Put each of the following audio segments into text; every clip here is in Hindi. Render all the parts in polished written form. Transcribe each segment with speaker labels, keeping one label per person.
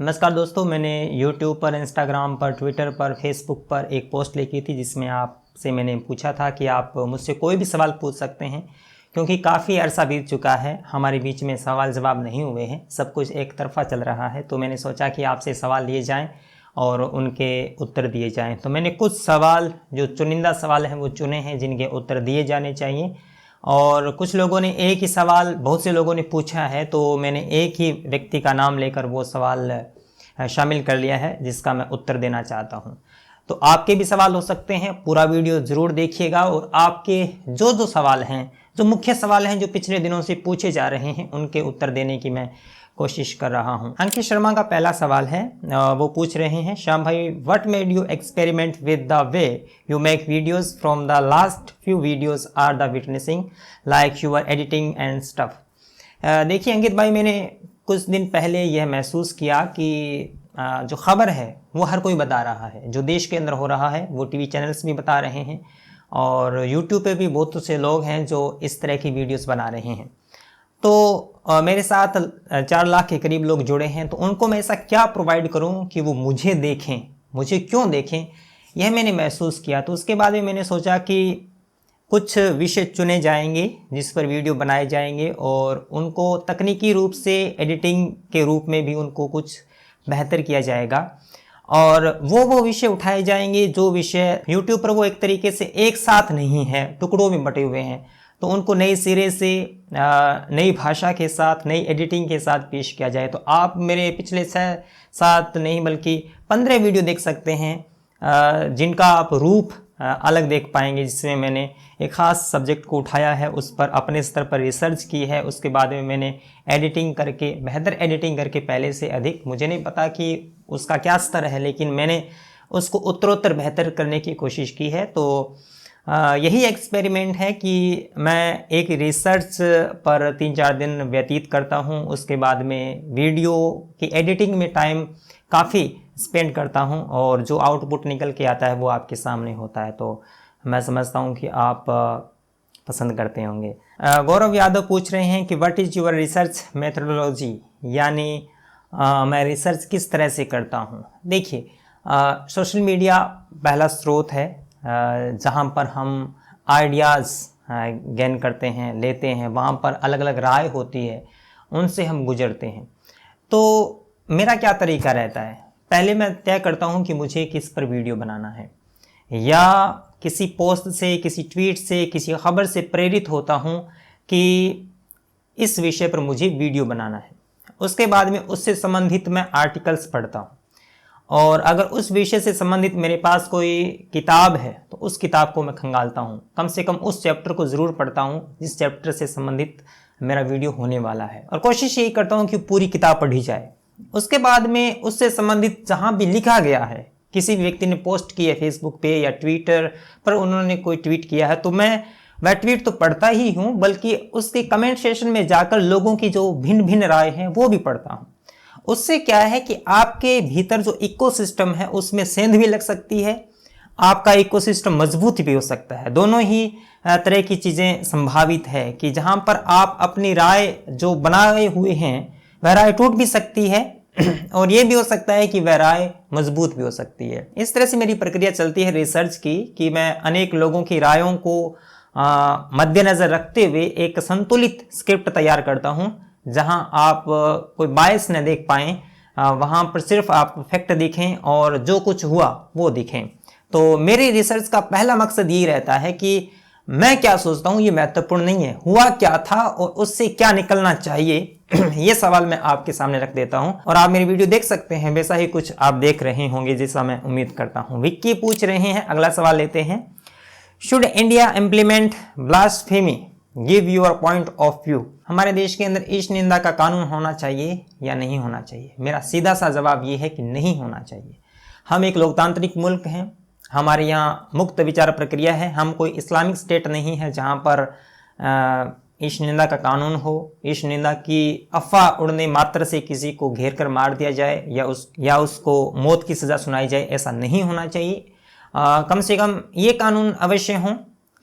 Speaker 1: नमस्कार दोस्तों, मैंने YouTube पर, Instagram पर, Twitter पर, Facebook पर एक पोस्ट लिखी थी जिसमें आपसे मैंने पूछा था कि आप मुझसे कोई भी सवाल पूछ सकते हैं, क्योंकि काफ़ी अरसा बीत चुका है, हमारे बीच में सवाल जवाब नहीं हुए हैं, सब कुछ एक तरफ़ा चल रहा है। तो मैंने सोचा कि आपसे सवाल लिए जाएं और उनके उत्तर दिए जाएं। तो मैंने कुछ सवाल, जो चुनिंदा सवाल हैं वो चुने हैं जिनके उत्तर दिए जाने चाहिए। और कुछ लोगों ने एक ही सवाल, बहुत से लोगों ने पूछा है, तो मैंने एक ही व्यक्ति का नाम लेकर वो सवाल शामिल कर लिया है जिसका मैं उत्तर देना चाहता हूं। तो आपके भी सवाल हो सकते हैं, पूरा वीडियो ज़रूर देखिएगा और आपके जो सवाल हैं, जो मुख्य सवाल हैं जो पिछले दिनों से पूछे जा रहे हैं, उनके उत्तर देने की मैं कोशिश कर रहा हूं। अंकित शर्मा का पहला सवाल है, वो पूछ रहे हैं, श्याम भाई, what made you experiment with the way you make videos from the last few videos are the witnessing like your editing and stuff. देखिए अंकित भाई, मैंने कुछ दिन पहले यह महसूस किया कि जो खबर है वो हर कोई बता रहा है, जो देश के अंदर हो रहा है वो टीवी चैनल्स भी बता रहे हैं और यूट्यूब पे भी बहुत से लोग हैं जो इस तरह की वीडियोस बना रहे हैं। तो मेरे साथ 4 लाख के करीब लोग जुड़े हैं, तो उनको मैं ऐसा क्या प्रोवाइड करूं कि वो मुझे देखें, मुझे क्यों देखें, यह मैंने महसूस किया। तो उसके बाद में मैंने सोचा कि कुछ विषय चुने जाएंगे जिस पर वीडियो बनाए जाएंगे और उनको तकनीकी रूप से एडिटिंग के रूप में भी उनको कुछ बेहतर किया जाएगा और वो विषय उठाए जाएंगे जो विषय यूट्यूब पर वो एक तरीके से एक साथ नहीं है, टुकड़ों में बटे हुए हैं, तो उनको नए सिरे से नई भाषा के साथ, नई एडिटिंग के साथ पेश किया जाए। तो आप मेरे पिछले 6-7 नहीं बल्कि 15 वीडियो देख सकते हैं जिनका आप रूप अलग देख पाएंगे, जिसमें मैंने एक ख़ास सब्जेक्ट को उठाया है, उस पर अपने स्तर पर रिसर्च की है, उसके बाद में मैंने एडिटिंग करके, बेहतर एडिटिंग करके पहले से अधिक, मुझे नहीं पता कि उसका क्या स्तर है, लेकिन मैंने उसको उत्तरोत्तर बेहतर करने की कोशिश की है। तो यही एक्सपेरिमेंट है कि मैं एक रिसर्च पर 3-4 दिन व्यतीत करता हूं, उसके बाद में वीडियो की एडिटिंग में टाइम काफ़ी स्पेंड करता हूं और जो आउटपुट निकल के आता है वो आपके सामने होता है। तो मैं समझता हूं कि आप पसंद करते होंगे। गौरव यादव पूछ रहे हैं कि what is your research methodology, यानी मैं रिसर्च किस तरह से करता हूं। देखिए, सोशल मीडिया पहला स्रोत है जहां पर हम आइडियाज़ गेन करते हैं, लेते हैं, वहां पर अलग अलग राय होती है, उनसे हम गुजरते हैं। तो मेरा क्या तरीका रहता है, पहले मैं तय करता हूं कि मुझे किस पर वीडियो बनाना है, या किसी पोस्ट से, किसी ट्वीट से, किसी खबर से प्रेरित होता हूं कि इस विषय पर मुझे वीडियो बनाना है। उसके बाद में उससे संबंधित मैं आर्टिकल्स पढ़ता हूं और अगर उस विषय से संबंधित मेरे पास कोई किताब है तो उस किताब को मैं खंगालता हूं, कम से कम उस चैप्टर को ज़रूर पढ़ता हूं जिस चैप्टर से संबंधित मेरा वीडियो होने वाला है, और कोशिश यही करता हूं कि पूरी किताब पढ़ी जाए। उसके बाद में उससे संबंधित जहां भी लिखा गया है, किसी भी व्यक्ति ने पोस्ट की है फेसबुक पे या ट्विटर पर, उन्होंने कोई ट्वीट किया है, तो मैं वह ट्वीट तो पढ़ता ही हूं, बल्कि उसके कमेंट सेशन में जाकर लोगों की जो भिन्न भिन्न राय हैं वो भी पढ़ता हूं। उससे क्या है कि आपके भीतर जो इकोसिस्टम है उसमें सेंध भी लग सकती है, आपका इकोसिस्टम मजबूत भी हो सकता है। दोनों ही तरह की चीज़ें संभावित है कि जहां पर आप अपनी राय जो बनाए हुए हैं वह राय टूट भी सकती है और ये भी हो सकता है कि वह राय मजबूत भी हो सकती है। इस तरह से मेरी प्रक्रिया चलती है रिसर्च की, कि मैं अनेक लोगों की रायों को मद्देनजर रखते हुए एक संतुलित स्क्रिप्ट तैयार करता हूं, जहां आप कोई बायस न देख पाएं, वहां पर सिर्फ आप फैक्ट दिखें और जो कुछ हुआ वो दिखें। तो मेरी रिसर्च का पहला मकसद ये रहता है कि मैं क्या सोचता हूं ये महत्वपूर्ण नहीं है, हुआ क्या था और उससे क्या निकलना चाहिए ये सवाल मैं आपके सामने रख देता हूं और आप मेरी वीडियो देख सकते हैं, वैसा ही कुछ आप देख रहे होंगे जैसा मैं उम्मीद करता हूं। विक्की पूछ रहे हैं, अगला सवाल लेते हैं, should India implement blasphemy, give your point of view. हमारे देश के अंदर ईश निंदा का कानून होना चाहिए या नहीं होना चाहिए? मेरा सीधा सा जवाब ये है कि नहीं होना चाहिए। हम एक लोकतांत्रिक मुल्क हैं, हमारे यहाँ मुक्त विचार प्रक्रिया है, हम कोई इस्लामिक स्टेट नहीं है जहाँ पर ईश निंदा का कानून हो, ईश निंदा की अफवाह उड़ने मात्र से किसी को घेर कर मार दिया जाए या उसको मौत की सज़ा सुनाई जाए, ऐसा नहीं होना चाहिए। कम से कम ये कानून अवश्य हों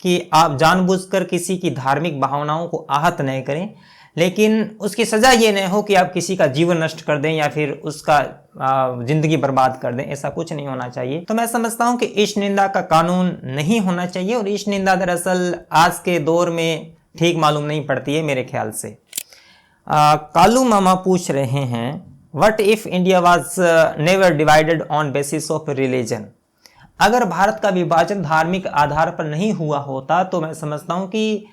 Speaker 1: कि आप जानबूझकर किसी की धार्मिक भावनाओं को आहत नहीं करें, लेकिन उसकी सज़ा ये नहीं हो कि आप किसी का जीवन नष्ट कर दें या फिर उसका ज़िंदगी बर्बाद कर दें, ऐसा कुछ नहीं होना चाहिए। तो मैं समझता हूँ कि ईश निंदा का कानून नहीं होना चाहिए, और ईश निंदा दरअसल आज के दौर में ठीक मालूम नहीं पड़ती है मेरे ख्याल से। कालू मामा पूछ रहे हैं, what if India was never divided on basis of religion. अगर भारत का विभाजन धार्मिक आधार पर नहीं हुआ होता तो मैं समझता हूँ कि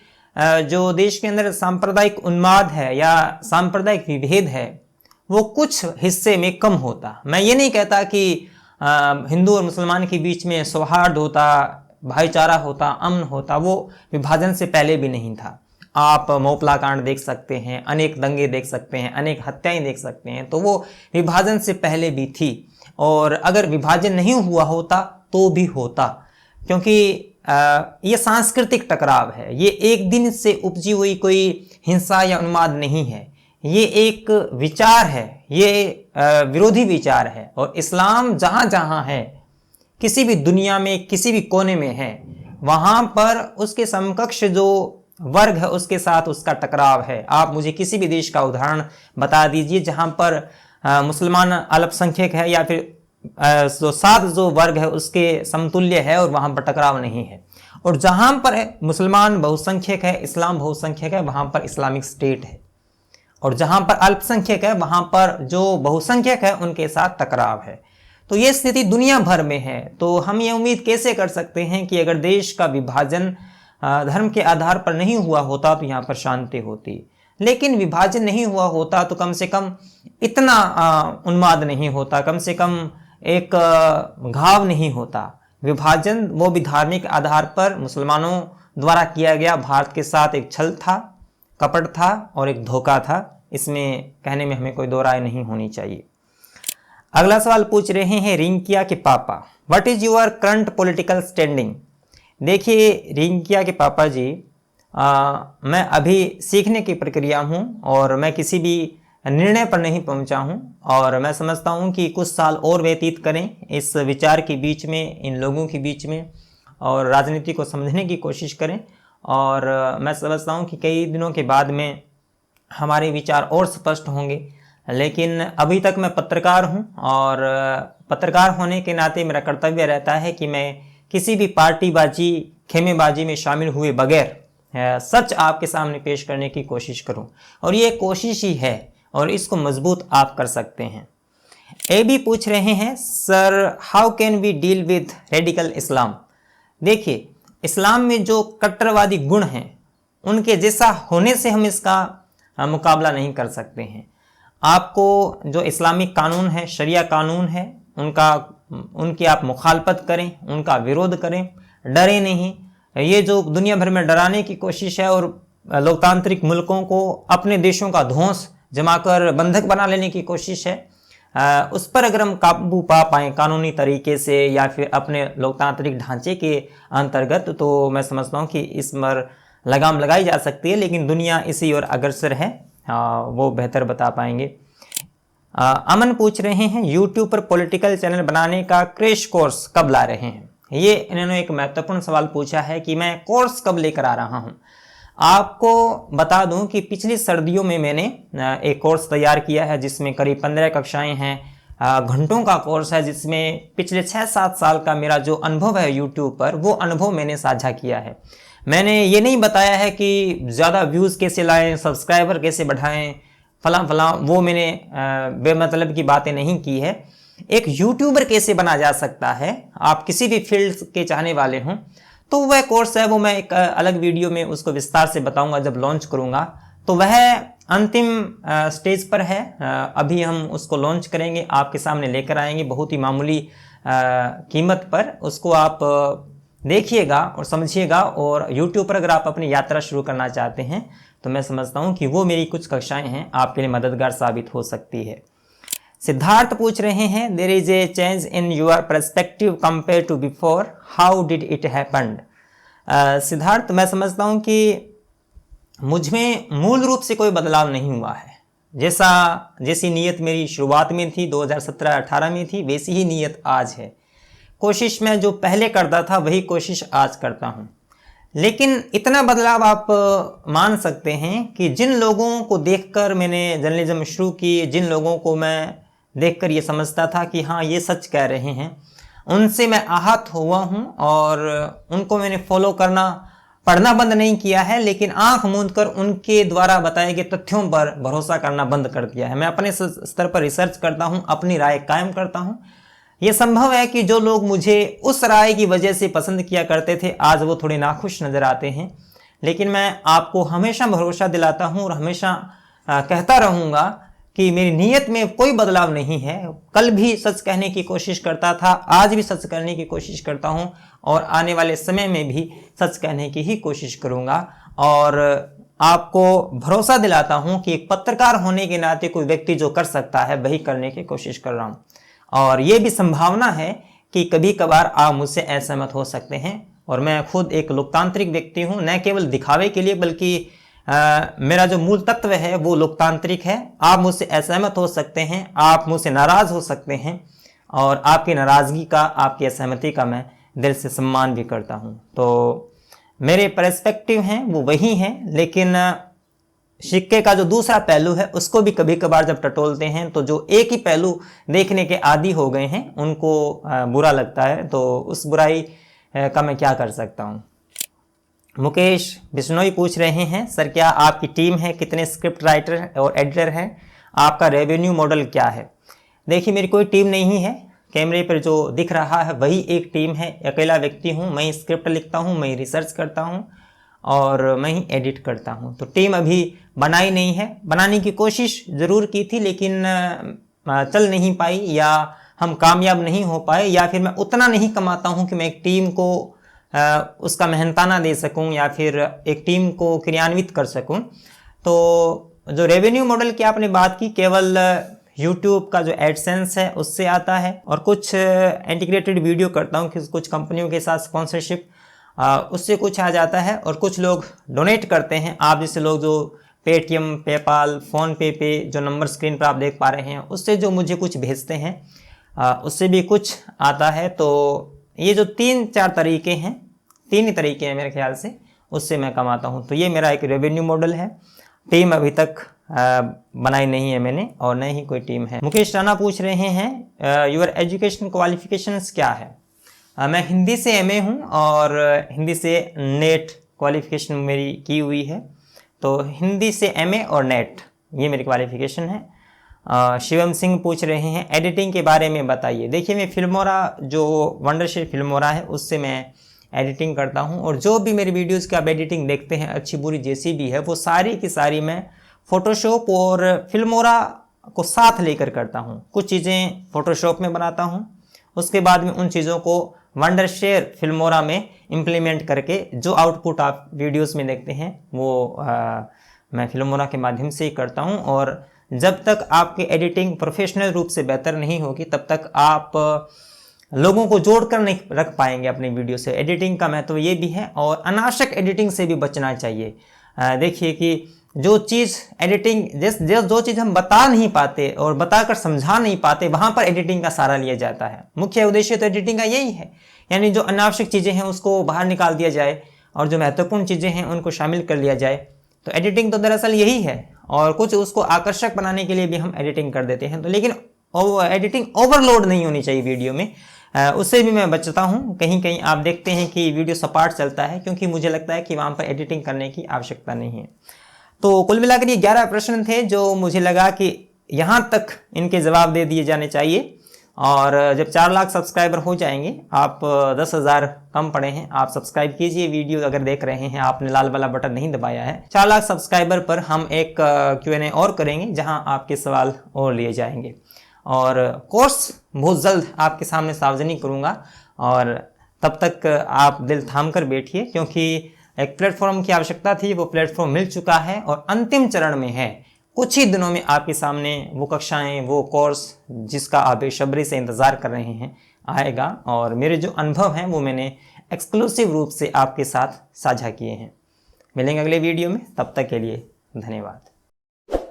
Speaker 1: जो देश के अंदर सांप्रदायिक उन्माद है या सांप्रदायिक विभेद है वो कुछ हिस्से में कम होता। मैं ये नहीं कहता कि हिंदू और मुसलमान के बीच में सौहार्द होता, भाईचारा होता, अमन होता, वो विभाजन से पहले भी नहीं था। आप मोपला कांड देख सकते हैं, अनेक दंगे देख सकते हैं, अनेक हत्याएं देख सकते हैं, तो वो विभाजन से पहले भी थी। और अगर विभाजन नहीं हुआ होता तो भी होता, क्योंकि ये सांस्कृतिक टकराव है, ये एक दिन से उपजी हुई कोई हिंसा या उन्माद नहीं है, ये एक विचार है, ये विरोधी विचार है। और इस्लाम जहाँ जहाँ है, किसी भी दुनिया में किसी भी कोने में है, वहाँ पर उसके समकक्ष जो वर्ग है उसके साथ उसका टकराव है। आप मुझे किसी भी देश का उदाहरण बता दीजिए जहाँ पर मुसलमान अल्पसंख्यक है या फिर साथ जो वर्ग है उसके समतुल्य है और वहाँ पर टकराव नहीं है। और जहाँ पर मुसलमान बहुसंख्यक है, इस्लाम बहुसंख्यक है, वहाँ पर इस्लामिक स्टेट है। और जहाँ पर अल्पसंख्यक है वहाँ पर जो बहुसंख्यक है उनके साथ टकराव है। तो ये स्थिति दुनिया भर में है। तो हम ये उम्मीद कैसे कर सकते हैं कि अगर देश का विभाजन धर्म के आधार पर नहीं हुआ होता तो यहाँ पर शांति होती। लेकिन विभाजन नहीं हुआ होता तो कम से कम इतना उन्माद नहीं होता, कम से कम एक घाव नहीं होता। विभाजन वो भी धार्मिक आधार पर मुसलमानों द्वारा किया गया भारत के साथ एक छल था, कपट था और एक धोखा था। इसमें कहने में हमें कोई दो राय नहीं होनी चाहिए। अगला सवाल पूछ रहे हैं रिंकिया के पापा, what is your current political standing. देखिए रिंकिया के पापा जी, मैं अभी सीखने की प्रक्रिया हूँ और मैं किसी भी निर्णय पर नहीं पहुँचा हूँ। और मैं समझता हूँ कि कुछ साल और व्यतीत करें इस विचार के बीच में, इन लोगों के बीच में, और राजनीति को समझने की कोशिश करें। और मैं समझता हूँ कि कई दिनों के बाद में हमारे विचार और स्पष्ट होंगे। लेकिन अभी तक मैं पत्रकार हूँ और पत्रकार होने के नाते मेरा कर्तव्य रहता है कि मैं किसी भी पार्टीबाजी, खेमेबाजी में शामिल हुए बगैर सच आपके सामने पेश करने की कोशिश करूं। और ये कोशिश ही है और इसको मजबूत आप कर सकते हैं। ए भी पूछ रहे हैं, sir how can we deal with radical Islam. देखिए इस्लाम में जो कट्टरवादी गुण हैं उनके जैसा होने से हम इसका मुकाबला नहीं कर सकते हैं। आपको जो इस्लामिक कानून है, शरिया कानून है, उनकी आप मुखालफत करें, उनका विरोध करें, डरे नहीं। ये जो दुनिया भर में डराने की कोशिश है और लोकतांत्रिक मुल्कों को अपने देशों का ध्वंस जमाकर बंधक बना लेने की कोशिश है, उस पर अगर हम काबू पा पाएँ कानूनी तरीके से या फिर अपने लोकतांत्रिक ढांचे के अंतर्गत, तो मैं समझता हूँ कि इस पर लगाम लगाई जा सकती है। लेकिन दुनिया इसी ओर अग्रसर है, वो बेहतर बता पाएंगे। अमन पूछ रहे हैं, यूट्यूब पर पॉलिटिकल चैनल बनाने का क्रैश कोर्स कब ला रहे हैं। ये इन्होंने एक महत्वपूर्ण सवाल पूछा है कि मैं कोर्स कब लेकर आ रहा हूँ। आपको बता दूं कि पिछली सर्दियों में मैंने एक कोर्स तैयार किया है जिसमें करीब 15 कक्षाएं हैं, घंटों का कोर्स है, जिसमें पिछले 6-7 साल का मेरा जो अनुभव है यूट्यूब पर, वो अनुभव मैंने साझा किया है। मैंने ये नहीं बताया है कि ज़्यादा व्यूज़ कैसे लाएं, सब्सक्राइबर कैसे बढ़ाएं, फलां, वो मैंने बेमतलब की बातें नहीं की है। एक यूट्यूबर कैसे बना जा सकता है, आप किसी भी फील्ड के चाहने वाले हों, तो वह कोर्स है, वो मैं एक अलग वीडियो में उसको विस्तार से बताऊंगा जब लॉन्च करूंगा। तो वह अंतिम स्टेज पर है, अभी हम उसको लॉन्च करेंगे, आपके सामने लेकर आएंगे बहुत ही मामूली कीमत पर। उसको आप देखिएगा और समझिएगा। और यूट्यूब पर अगर आप अपनी यात्रा शुरू करना चाहते हैं तो मैं समझता हूँ कि वो मेरी कुछ कक्षाएं हैं, आपके लिए मददगार साबित हो सकती है। सिद्धार्थ पूछ रहे हैं, there is a change in your perspective compare to before, how did it happened. Siddharth, मैं समझता हूँ कि मुझ में मूल रूप से कोई बदलाव नहीं हुआ है। जैसी नीयत मेरी शुरुआत में थी, 2017-18 में थी, वैसी ही नीयत आज है। कोशिश मैं जो पहले करता था वही कोशिश आज करता हूँ। लेकिन इतना बदलाव आप मान सकते हैं कि जिन लोगों को देखकर मैंने जर्नलिज्म शुरू की, जिन लोगों को मैं देखकर ये समझता था कि हाँ ये सच कह रहे हैं, उनसे मैं आहत हुआ हूँ और उनको मैंने फॉलो करना, पढ़ना बंद नहीं किया है, लेकिन आंख मूंदकर उनके द्वारा बताए गए तथ्यों पर भरोसा करना बंद कर दिया है। मैं अपने स्तर पर रिसर्च करता हूँ, अपनी राय कायम करता हूँ। यह संभव है कि जो लोग मुझे उस राय की वजह से पसंद किया करते थे, आज वो थोड़े नाखुश नज़र आते हैं, लेकिन मैं आपको हमेशा भरोसा दिलाता हूँ और हमेशा कहता रहूँगा कि मेरी नीयत में कोई बदलाव नहीं है। कल भी सच कहने की कोशिश करता था, आज भी सच करने की कोशिश करता हूँ और आने वाले समय में भी सच कहने की ही कोशिश करूँगा। और आपको भरोसा दिलाता हूँ कि एक पत्रकार होने के नाते कोई व्यक्ति जो कर सकता है वही करने की कोशिश कर रहा हूँ। और ये भी संभावना है कि कभी कभार आप मुझसे असहमत हो सकते हैं, और मैं खुद एक लोकतांत्रिक व्यक्ति हूँ, न केवल दिखावे के लिए बल्कि मेरा जो मूल तत्व है वो लोकतांत्रिक है। आप मुझसे असहमत हो सकते हैं, आप मुझसे नाराज़ हो सकते हैं, और आपकी नाराज़गी का, आपकी असहमति का मैं दिल से सम्मान भी करता हूँ। तो मेरे पर्सपेक्टिव हैं वो वही हैं, लेकिन सिक्के का जो दूसरा पहलू है उसको भी कभी कभार जब टटोलते हैं तो जो एक ही पहलू देखने के आदी हो गए हैं उनको बुरा लगता है। तो उस बुराई का मैं क्या कर सकता हूँ। मुकेश बिश्नोई पूछ रहे हैं, सर क्या आपकी टीम है, कितने स्क्रिप्ट राइटर और एडिटर हैं, आपका रेवेन्यू मॉडल क्या है। देखिए मेरी कोई टीम नहीं है, कैमरे पर जो दिख रहा है वही एक टीम है। अकेला व्यक्ति हूँ, मैं ही स्क्रिप्ट लिखता हूँ, मैं ही रिसर्च करता हूँ और मैं ही एडिट करता हूँ। तो टीम अभी बनाई नहीं है, बनाने की कोशिश ज़रूर की थी लेकिन चल नहीं पाई, या हम कामयाब नहीं हो पाए, या फिर मैं उतना नहीं कमाता हूँ कि मैं एक टीम को उसका मेहनताना दे सकूं या फिर एक टीम को क्रियान्वित कर सकूं। तो जो रेवेन्यू मॉडल की आपने बात की, केवल यूट्यूब का जो एडसेंस है उससे आता है, और कुछ इंटीग्रेटेड वीडियो करता हूं कि कुछ कंपनियों के साथ स्पॉन्सरशिप, उससे कुछ आ जाता है, और कुछ लोग डोनेट करते हैं। आप जैसे लोग जो पेटीएम, पेपाल, फ़ोनपे पे जो नंबर स्क्रीन पर आप देख पा रहे हैं उससे जो मुझे कुछ भेजते हैं उससे भी कुछ आता है। तो ये जो 3-4 तरीके हैं, 3 ही तरीके हैं मेरे ख्याल से, उससे मैं कमाता हूँ। तो ये मेरा एक रेवेन्यू मॉडल है। टीम अभी तक बनाई नहीं है मैंने, और न ही कोई टीम है। मुकेश राणा पूछ रहे हैं, योर एजुकेशन क्वालिफिकेशंस क्या है। मैं हिंदी से एमए हूँ और हिंदी से नेट क्वालिफिकेशन मेरी की हुई है। तो हिंदी से एमए और नेट, ये मेरी क्वालिफिकेशन है। शिवम सिंह पूछ रहे हैं, एडिटिंग के बारे में बताइए। देखिए मैं फिल्मोरा, जो वंडरशिल फिल्मोरा है, उससे मैं एडिटिंग करता हूं, और जो भी मेरी वीडियोस की आप एडिटिंग देखते हैं, अच्छी बुरी जैसी भी है, वो सारी की सारी मैं फ़ोटोशॉप और फिल्मोरा को साथ लेकर करता हूं। कुछ चीज़ें फ़ोटोशॉप में बनाता हूं, उसके बाद में उन चीज़ों को वंडरशेयर फिल्मोरा में इम्प्लीमेंट करके जो आउटपुट आप वीडियोज़ में देखते हैं वो मैं फिल्मोरा के माध्यम से ही करता हूँ। और जब तक आपकी एडिटिंग प्रोफेशनल रूप से बेहतर नहीं होगी तब तक आप लोगों को जोड़कर नहीं रख पाएंगे अपनी वीडियो से। एडिटिंग का महत्व ये भी है, और अनावश्यक एडिटिंग से भी बचना चाहिए। देखिए कि जो चीज़ एडिटिंग, जो चीज़ हम बता नहीं पाते और बताकर समझा नहीं पाते, वहाँ पर एडिटिंग का सहारा लिया जाता है। मुख्य उद्देश्य तो एडिटिंग का यही है, यानी जो अनावश्यक चीज़ें हैं उसको बाहर निकाल दिया जाए और जो महत्वपूर्ण चीज़ें हैं उनको शामिल कर लिया जाए। तो एडिटिंग तो दरअसल यही है, और कुछ उसको आकर्षक बनाने के लिए भी हम एडिटिंग कर देते हैं। तो लेकिन एडिटिंग ओवरलोड नहीं होनी चाहिए वीडियो में, उससे भी मैं बचता हूँ। कहीं कहीं आप देखते हैं कि वीडियो सपाट चलता है, क्योंकि मुझे लगता है कि वहाँ पर एडिटिंग करने की आवश्यकता नहीं है। तो कुल मिलाकर ये 11 प्रश्न थे जो मुझे लगा कि यहाँ तक इनके जवाब दे दिए जाने चाहिए। और जब 4 लाख सब्सक्राइबर हो जाएंगे, आप 10,000 कम पड़े हैं, आप सब्सक्राइब कीजिए। वीडियो अगर देख रहे हैं, आपने लाल वाला बटन नहीं दबाया है। 4 लाख सब्सक्राइबर पर हम एक Q&A और करेंगे जहां आपके सवाल और लिए जाएंगे, और कोर्स बहुत जल्द आपके सामने सार्वजनिक करूंगा। और तब तक आप दिल थाम कर बैठिए, क्योंकि एक प्लेटफॉर्म की आवश्यकता थी, वो प्लेटफॉर्म मिल चुका है और अंतिम चरण में है। कुछ ही दिनों में आपके सामने वो कक्षाएं, वो कोर्स जिसका आप बेसब्री से इंतज़ार कर रहे हैं आएगा, और मेरे जो अनुभव हैं वो मैंने एक्सक्लूसिव रूप से आपके साथ साझा किए हैं। मिलेंगे अगले वीडियो में, तब तक के लिए धन्यवाद।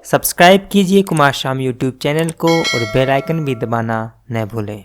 Speaker 2: सब्सक्राइब कीजिए कुमार शाम यूट्यूब चैनल को और बेल आइकन भी दबाना न भूलें।